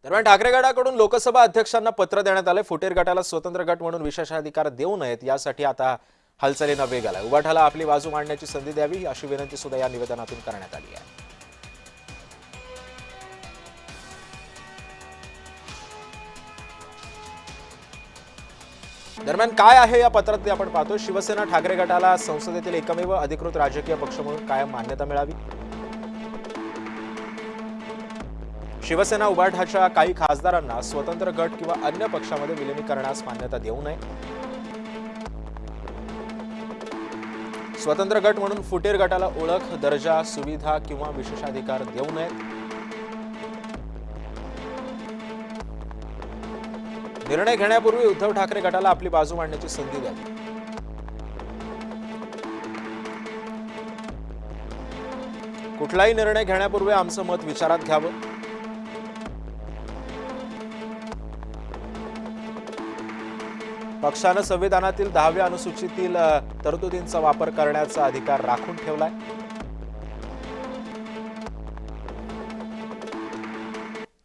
दरम्यान ठाकरे गटाकडून लोकसभा अध्यक्षांना पत्र देण्यात आले. फुटेर गटाला स्वतंत्र गट म्हणून विशेषाधिकार देऊ नयेत यासाठी आता हालचालींना वेग आलाय. उबाठाला आपली बाजू मांडण्याची संधी द्यावी अशी विनंती सुद्धा या निवेदनातून करण्यात आली आहे. दरम्यान काय आहे या पत्रात ते आपण पाहतो. शिवसेना ठाकरे गटाला संसदेतील एकमेव अधिकृत राजकीय पक्ष म्हणून कायम मान्यता मिळावी. शिवसेना उबाठाच्या काही खासदारांना स्वतंत्र गट किंवा अन्य पक्षामध्ये विलीनीकरणास मान्यता देऊ नये. स्वतंत्र गट म्हणून फुटेर गटाला ओळख, दर्जा, सुविधा किंवा विशेषाधिकार देऊ नयेत. निर्णय घेण्यापूर्वी उद्धव ठाकरे गटाला आपली बाजू मांडण्याची संधी द्यावी. कुठलाही निर्णय घेण्यापूर्वी आमचं मत विचारात घ्यावं. पक्षानं संविधानातील 10व्या अनुसूचीतील तरतुदींचा वापर करण्याचा अधिकार राखून ठेवलाय.